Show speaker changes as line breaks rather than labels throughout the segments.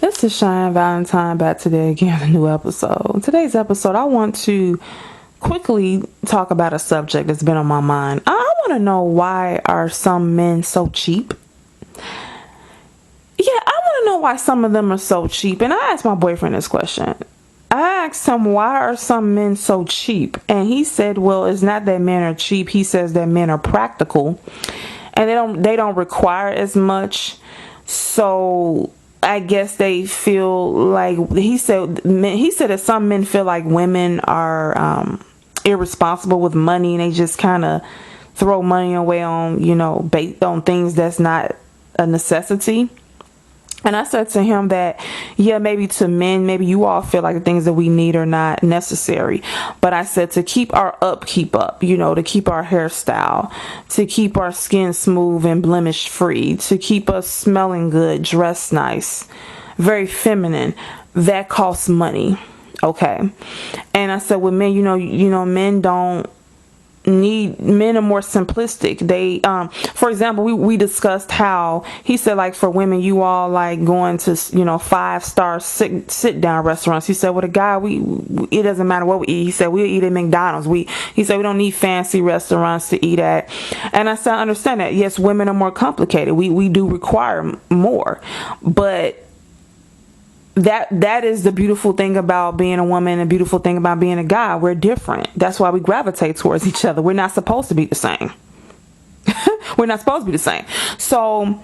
This is Cheyenne Valentine back today again with a new episode. Today's episode, I want to quickly talk about a subject that's been on my mind. I want to know, why are some men so cheap? Yeah, I want to know why some of them are so cheap. And I asked my boyfriend this question. I asked him, why are some men so cheap? And he said, well, it's not that men are cheap. He says that men are practical and they don't require as much. So I guess they feel like, he said that some men feel like women are irresponsible with money, and they just kind of throw money away on, based on things that's not a necessity. And I said to him that, yeah, maybe to men, maybe you all feel like the things that we need are not necessary. But I said to keep our upkeep up, to keep our hairstyle, to keep our skin smooth and blemish free, to keep us smelling good, dressed nice, very feminine, that costs money. Okay. And I said, with men, men are more simplistic. They for example, we discussed how he said, like, for women, you all like going to 5-star sit down restaurants. He said, with a guy, it doesn't matter what we eat. He said we'll eat at McDonald's. He said we don't need fancy restaurants to eat at. And I said, I understand that. Yes, women are more complicated. We do require more, but that is the beautiful thing about being a woman, and beautiful thing about being a guy. We're different. That's why we gravitate towards each other. We're not supposed to be the same. We're not supposed to be the same. So,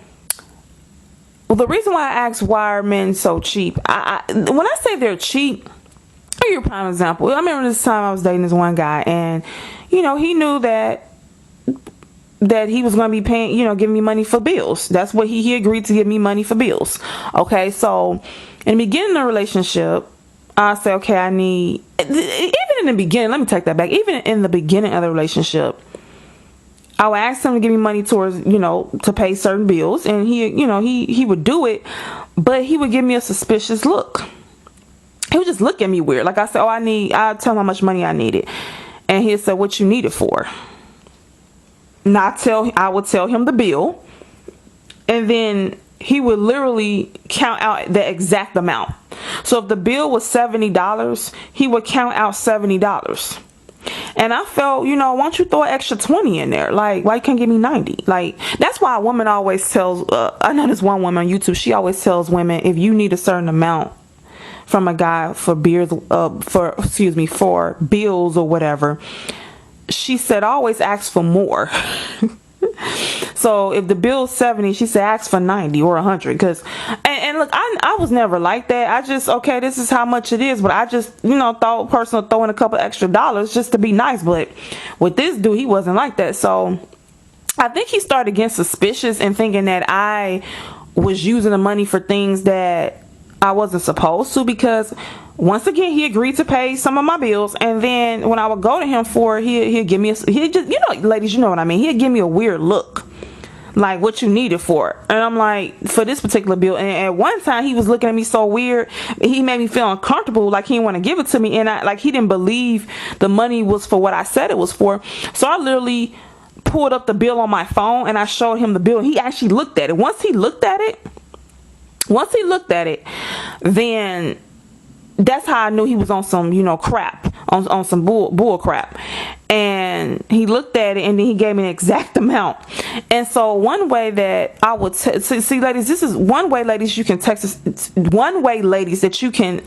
well, the reason why I asked, why are men so cheap? When I say they're cheap, I'll give you a prime example. I remember this time I was dating this one guy, and he knew that he was going to be paying, giving me money for bills. That's what he agreed to give me money for bills. Okay, so in the beginning of the relationship, I said, okay, even in the beginning, let me take that back. Even in the beginning of the relationship, I would ask him to give me money towards, to pay certain bills, and he would do it, but he would give me a suspicious look. He would just look at me weird. Like I said, I'd tell him how much money I needed, and he said, what you need it for? And I would tell him the bill, and then he would literally count out the exact amount. So if the bill was $70, he would count out $70. And I felt, why don't you throw an extra 20 in there? Like, why you can't give me 90? Like, that's why a woman always tells, I know this one woman on YouTube, she always tells women, if you need a certain amount from a guy for bills or whatever, she said, always ask for more. So if the bill's 70, she said, ask for 90 or 100. Because, and look, I was never like that. I just, okay, this is how much it is. But I just, thought personal throwing a couple extra dollars just to be nice. But with this dude, he wasn't like that. So I think he started getting suspicious and thinking that I was using the money for things that I wasn't supposed to, because once again, he agreed to pay some of my bills, and then when I would go to him for it, he'd give me ladies, you know what I mean, he'd give me a weird look, like, what you need it for? And I'm like, for this particular bill. And at one time he was looking at me so weird, he made me feel uncomfortable, like he didn't want to give it to me, and he didn't believe the money was for what I said it was for. So I literally pulled up the bill on my phone and I showed him the bill, and he actually looked at it. Once he looked at it, then that's how I knew he was on some, crap, on some bull crap. And he looked at it, and then he gave me an exact amount. And so one way that I would see, ladies, this is one way, ladies, you can that you can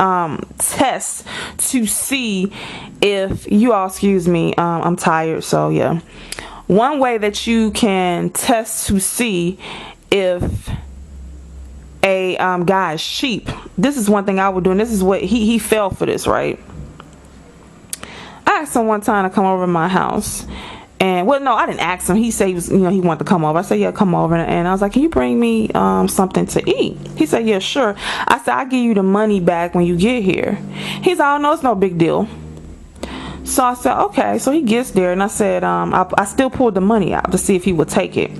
test to see if you all, excuse me, I'm tired, so yeah. One way that you can test to see if a guy is cheap. This is one thing I would do, and this is what he fell for this, right? I asked him one time to come over to my house, and well, no, I didn't ask him. He said he was, he wanted to come over. I said, yeah, come over, and I was like, can you bring me something to eat? He said, yeah, sure. I said, I'll give you the money back when you get here. He's like, oh no, it's no big deal. So I said, okay. So he gets there, and I said, I still pulled the money out to see if he would take it.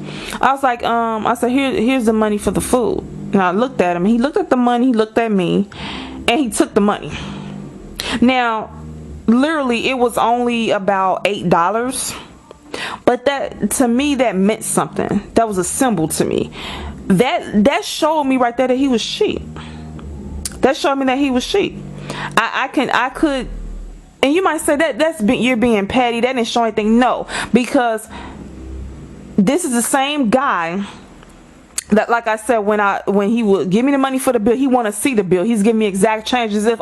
I was like, I said, here's the money for the food. And I looked at him, and he looked at the money, he looked at me, and he took the money. Now, literally, it was only about $8, but that, to me, that meant something. That was a symbol to me. That showed me right there that he was cheap. That showed me that he was cheap. I could, and you might say you're being petty. That didn't show anything. No, because this is the same guy that, like I said, when he would give me the money for the bill, he want to see the bill. He's giving me exact change as if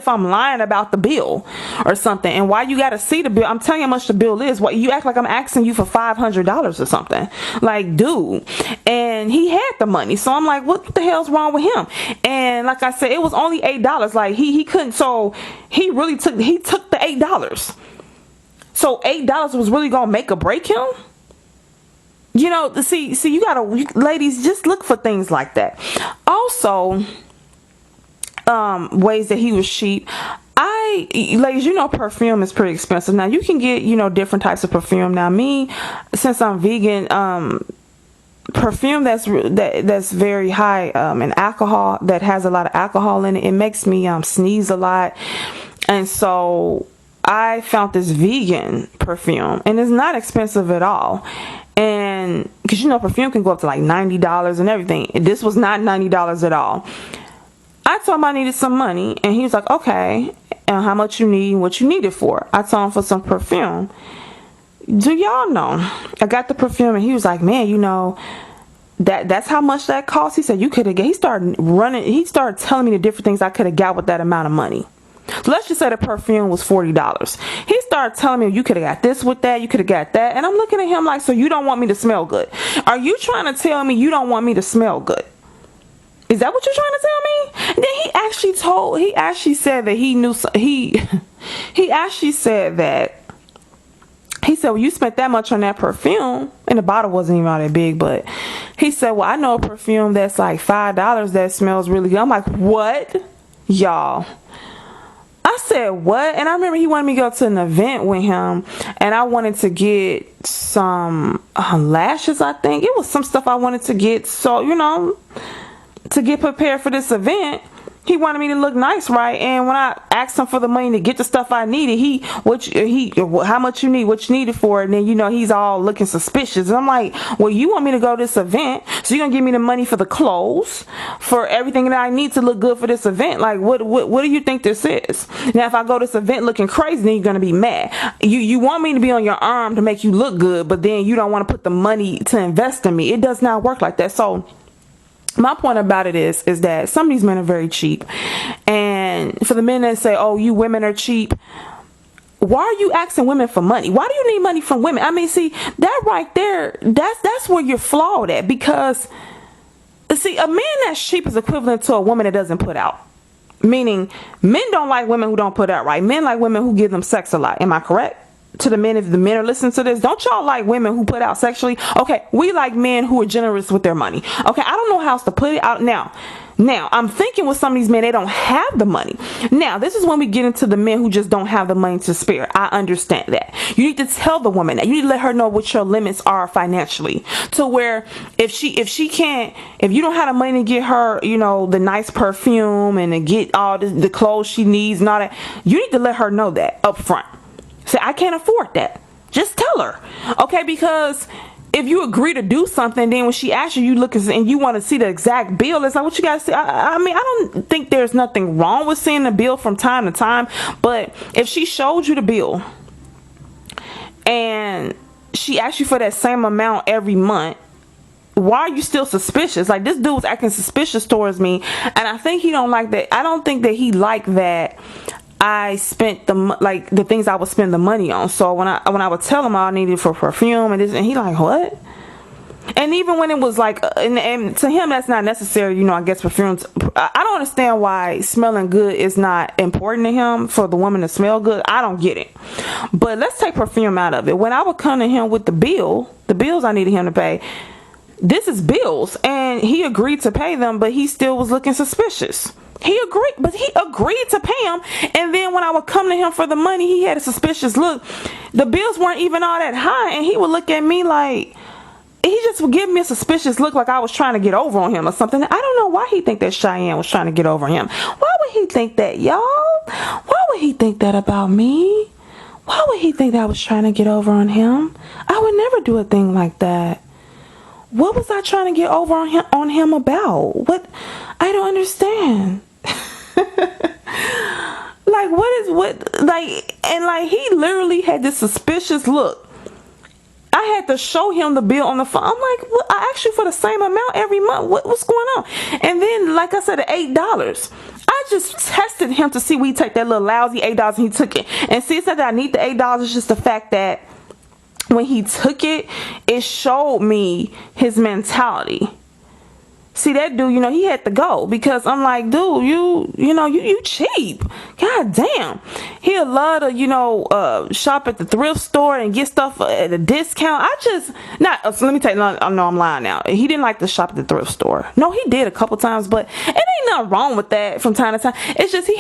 I'm lying about the bill or something. And why you got to see the bill? I'm telling you how much the bill is. What, you act like I'm asking you for $500 or something? Like, dude. And he had the money, so I'm like, what the hell's wrong with him? And like I said, it was only $8. Like he couldn't. So he took the $8. So $8 was really gonna make or break him. You know, see, you gotta, ladies, just look for things like that. Also, ways that he was cheap. Ladies, you know, perfume is pretty expensive. Now, you can get, you know, different types of perfume. Now, me, since I'm vegan, perfume that's very high in alcohol, that has a lot of alcohol in it, it makes me sneeze a lot. And so I found this vegan perfume, and it's not expensive at all. And because, you know, perfume can go up to like $90 and everything. This was not $90 at all. I told him I needed some money, and he was like, okay, and how much you need and what you need it for. I told him for some perfume. Do y'all know, I got the perfume, and he was like, man, you know, that's how much that cost. He said, you could have, he started telling me the different things I could have got with that amount of money. So let's just say the perfume was $40. He started telling me, you could have got this with that, you could have got that. And I'm looking at him like, so you don't want me to smell good? Are you trying to tell me you don't want me to smell good? Is that what you're trying to tell me? And then he actually said that he knew, he actually said that, he said, well, you spent that much on that perfume, and the bottle wasn't even all that big, but he said, well, I know a perfume that's like $5 that smells really good. I'm like, what? Y'all. I said, what? And I remember he wanted me to go to an event with him, and I wanted to get some lashes, I think. It was some stuff I wanted to get, so, you know, to get prepared for this event. He wanted me to look nice, right? And when I asked him for the money to get the stuff I needed, how much you need, what you needed for it, and then, you know, he's all looking suspicious. And I'm like, well, you want me to go to this event, so you're gonna give me the money for the clothes, for everything that I need to look good for this event? Like, what do you think this is? Now, if I go to this event looking crazy, then you're gonna be mad. You want me to be on your arm to make you look good, but then you don't want to put the money to invest in me. It does not work like that. So my point about it is that some of these men are very cheap. And for the men that say, oh, you women are cheap, why are you asking women for money? Why do you need money from women? I mean, see, that right there, that's where you're flawed at. Because, see, a man that's cheap is equivalent to a woman that doesn't put out. Meaning, men don't like women who don't put out, right? Men like women who give them sex a lot. Am I correct? To the men, if the men are listening to this, don't y'all like women who put out sexually? Okay, we like men who are generous with their money. Okay, I don't know how else to put it out now. I'm thinking with some of these men, they don't have the money. Now, this is when we get into the men who just don't have the money to spare. I understand that. You need to tell the woman that. You need to let her know what your limits are financially. To where if you don't have the money to get her, you know, the nice perfume and to get all the clothes she needs and all that, you need to let her know that up front. Say, I can't afford that. Just tell her. Okay, because if you agree to do something, then when she asks you look and you want to see the exact bill, it's like, what you got to see? I mean, I don't think there's nothing wrong with seeing the bill from time to time. But if she showed you the bill and she asked you for that same amount every month, why are you still suspicious? Like, this dude was acting suspicious towards me. And I think he don't like that. I don't think that he liked that I spent the things I would spend the money on. So when I would tell him all I needed for perfume and this, and he like, what? And even when it was like, and to him that's not necessary, you know, I guess perfume. I don't understand why smelling good is not important to him, for the woman to smell good. I don't get it. But let's take perfume out of it. When I would come to him with the bills I needed him to pay, this is bills, and he agreed to pay them, but he still was looking suspicious. He agreed to pay him, and then when I would come to him for the money, he had a suspicious look. The bills weren't even all that high, and he would look at me like, he just would give me a suspicious look, like I was trying to get over on him or something. I don't know why he think that Cheyenne was trying to get over him. Why would he think that, y'all? Why would he think that about me? Why would he think that I was trying to get over on him? I would never do a thing like that. What was I trying to get over on him about? What? I don't understand. Like, he literally had this suspicious look. I had to show him the bill on the phone. I'm like, well, I asked you for the same amount every month. What's going on? And then, like I said, the $8. I just tested him to see we take that little lousy $8 and he took it. And see, it's not that I need the $8. It's just the fact that when he took it, it showed me his mentality. See, that dude, he had to go, because I'm like, dude, you cheap. God damn. He'll love to, shop at the thrift store and get stuff at a discount. So let me tell you, no, I'm lying now. He didn't like to shop at the thrift store. No, he did a couple times, but it ain't nothing wrong with that from time to time. It's just, he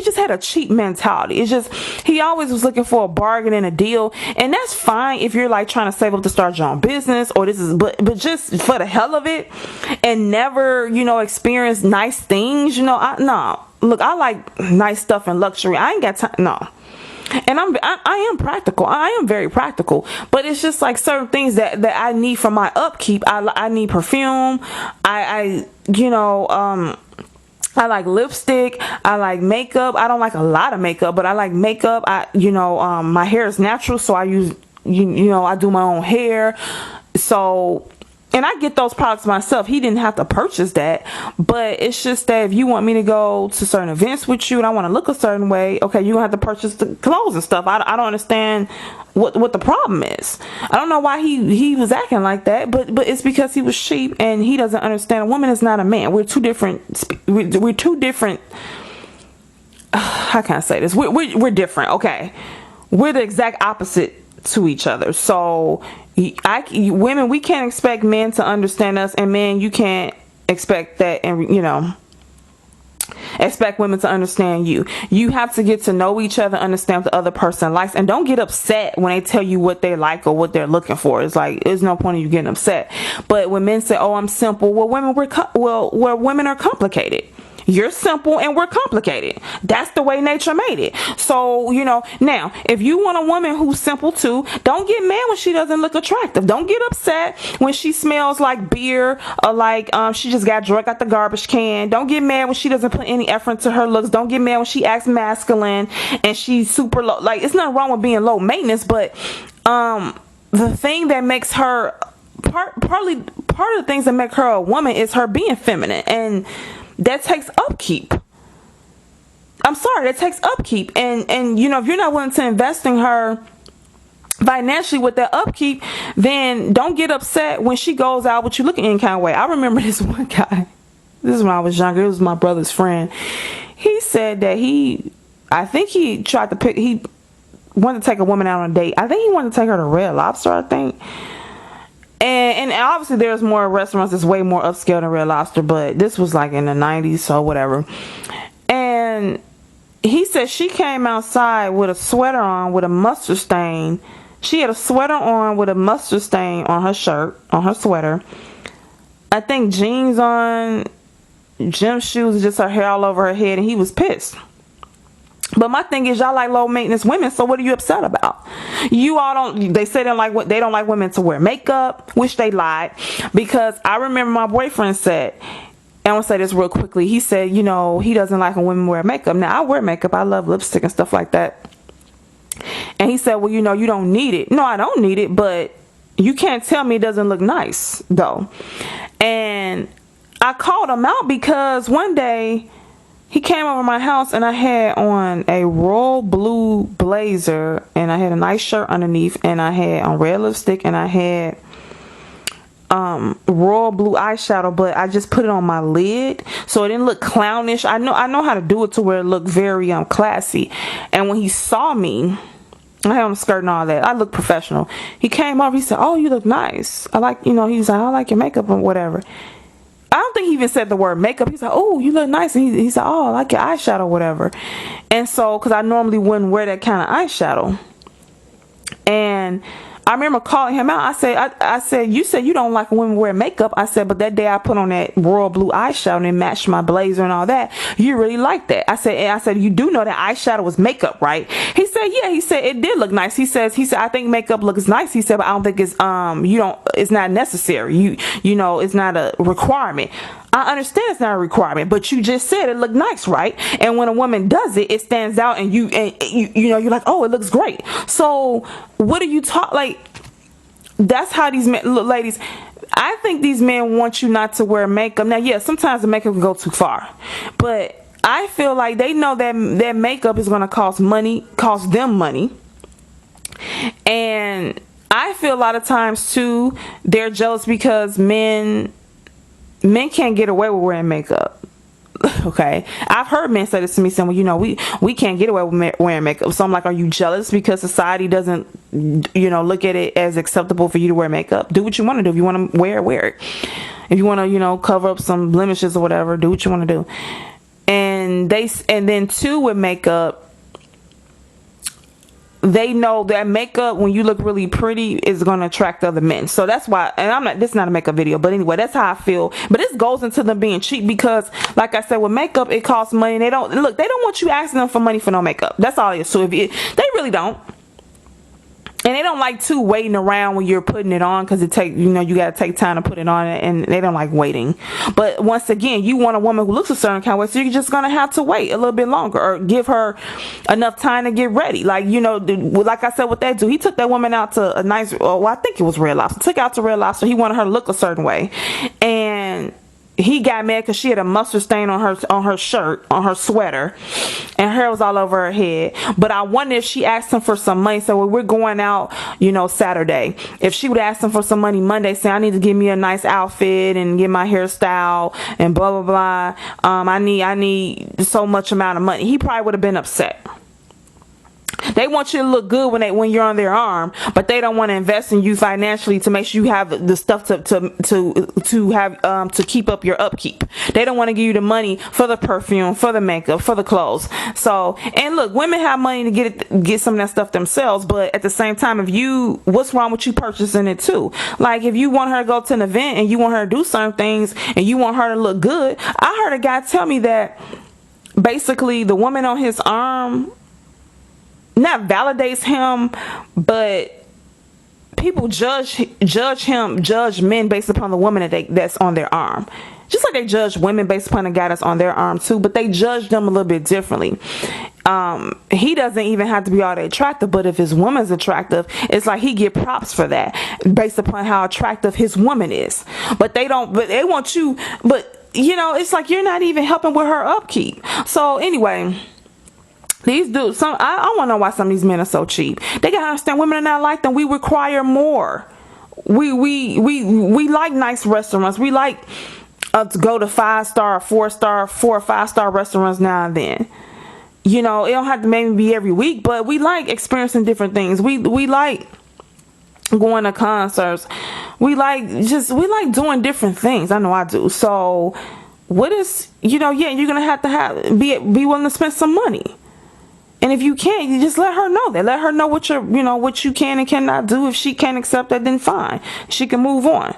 just had a cheap mentality. It's just, he always was looking for a bargain and a deal. And that's fine if you're like trying to save up to start your own business, or but just for the hell of it, and never experience nice things. Look, I like nice stuff and luxury. I ain't got time. No. And I am practical. I am very practical, but it's just like certain things that I need for my upkeep. I need perfume. I like lipstick. I like makeup. I don't like a lot of makeup, but I like makeup. My hair is natural, so I use I do my own hair. So, and I get those products myself. He didn't have to purchase that. But it's just that if you want me to go to certain events with you and I want to look a certain way, okay, you're going to have to purchase the clothes and stuff. I don't understand what the problem is. I don't know why he was acting like that, but it's because he was cheap and he doesn't understand. A woman is not a man. We're two different. We're two different. How can I say this? We're different. Okay. We're the exact opposite to each other. So women, we can't expect men to understand us, and men, you can't expect that, and expect women to understand you. You have to get to know each other, understand what the other person likes, and don't get upset when they tell you what they like or what they're looking for. It's like, there's no point in you getting upset. But when men say, "Oh, I'm simple," well, women are complicated. You're simple and we're complicated. That's the way nature made it. So, now, if you want a woman who's simple too, don't get mad when she doesn't look attractive. Don't get upset when she smells like beer, or like she just got drunk out the garbage can. Don't get mad when she doesn't put any effort into her looks. Don't get mad when she acts masculine and she's super low. Like, it's nothing wrong with being low maintenance, but the thing that makes her part of the things that make her a woman is her being feminine, and that takes upkeep. I'm sorry, that takes upkeep. And if you're not willing to invest in her financially with that upkeep, then don't get upset when she goes out with you looking any kind of way. I remember this one guy. This is when I was younger. It was my brother's friend. He said that he wanted to take a woman out on a date. I think he wanted to take her to Red Lobster, I think. And obviously there's more restaurants that's way more upscale than Red Lobster, but this was like in the 90s, so whatever. And he said she came outside with a sweater on with a mustard stain. She had a sweater on with a mustard stain on her shirt, on her sweater. I think jeans on, gym shoes, just her hair all over her head, and he was pissed. But my thing is, y'all like low maintenance women, so what are you upset about? You all don't. They say they don't like women to wear makeup, which they lied, because I remember my boyfriend said, and I'm gonna say this real quickly. He said, he doesn't like when women wear makeup. Now, I wear makeup. I love lipstick and stuff like that. And he said, well, you don't need it. No, I don't need it, but you can't tell me it doesn't look nice though. And I called him out because one day he came over my house and I had on a royal blue blazer and I had a nice shirt underneath and I had on red lipstick and I had royal blue eyeshadow, but I just put it on my lid so it didn't look clownish. I know how to do it to where it looked very classy. And when he saw me, I had on a skirt and all that, I looked professional. He came over, he said, "Oh, you look nice. I like, he's like, I like your makeup or whatever." I don't think he even said the word makeup. He's like, "Oh, you look nice." And he said, "Oh, I like your eyeshadow," whatever. And so, because I normally wouldn't wear that kind of eyeshadow. And I remember calling him out. I said, "You said you don't like when women wear makeup." I said, "But that day I put on that royal blue eyeshadow and it matched my blazer and all that. You really like that." I said, "You do know that eyeshadow was makeup, right?" He said, "Yeah." He said, "It did look nice." He said, "I think makeup looks nice." He said, "But I don't think it's it's not necessary. It's not a requirement." I understand it's not a requirement, but you just said it looked nice, right? And when a woman does it, it stands out, and you know, you're like, oh, it looks great. So what are you like? That's how these men look, ladies. I think these men want you not to wear makeup. Now, yeah, sometimes the makeup can go too far, but I feel like they know that that makeup is going to cost them money. And I feel a lot of times too, they're jealous because men can't get away with wearing makeup. Okay, I've heard men say this to me, saying, well, you know, we can't get away with wearing makeup. So I'm like, are you jealous because society doesn't, you know, look at it as acceptable for you to wear makeup? Do what you want to do. If you want to wear it. If you want to, you know, cover up some blemishes or whatever, do what you want to do. And then too, with makeup, they know that makeup, when you look really pretty, is going to attract other men. So that's why, and this is not a makeup video, but anyway, that's how I feel. But this goes into them being cheap, because like I said, with makeup, it costs money. They don't want you asking them for money for no makeup. That's all it is. So they really don't. And they don't like to waiting around when you're putting it on, because you got to take time to put it on, and they don't like waiting. But once again, you want a woman who looks a certain kind of way, so you're just going to have to wait a little bit longer, or give her enough time to get ready. Like, you know, like I said, what that dude, he took that woman out to a nice, I think it was Red Lobster. Took out to Red Lobster. He wanted her to look a certain way. And he got mad because she had a mustard stain on her shirt, on her sweater, and her hair was all over her head. But I wonder if she asked him for some money. So when we're going out, you know, Saturday, if she would ask him for some money Monday, say, I need to give me a nice outfit and get my hairstyle and blah blah blah, I need so much amount of money, he probably would have been upset. They want you to look good when you're on their arm, but they don't want to invest in you financially to make sure you have the stuff to keep up your upkeep. They don't want to give you the money for the perfume, for the makeup, for the clothes. So, and look, women have money to get some of that stuff themselves, but at the same time, what's wrong with you purchasing it too? Like, if you want her to go to an event and you want her to do certain things and you want her to look good, I heard a guy tell me that basically the woman on his arm not validates him, but people judge men based upon the woman that's on their arm. Just like they judge women based upon the guy that's on their arm too, but they judge them a little bit differently. He doesn't even have to be all that attractive, but if his woman's attractive, it's like he get props for that based upon how attractive his woman is. But they want you, but you know, it's like you're not even helping with her upkeep. So anyway, these dudes, I want to know why some of these men are so cheap. They gotta understand, women are not like them. We require more. We like nice restaurants. We like to go to 5-star, 4-star, 4 or 5-star restaurants now and then. You know, it don't have to maybe be every week, but we like experiencing different things. We like going to concerts. We like doing different things. I know I do. So what is, you know, yeah, you're gonna be willing to spend some money. And if you can't, you just let her know that. Let her know what you can and cannot do. If she can't accept that, then fine. She can move on.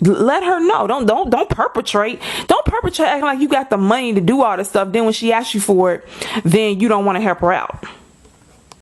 Let her know. Don't perpetrate. Don't perpetrate acting like you got the money to do all this stuff. Then when she asks you for it, then you don't want to help her out.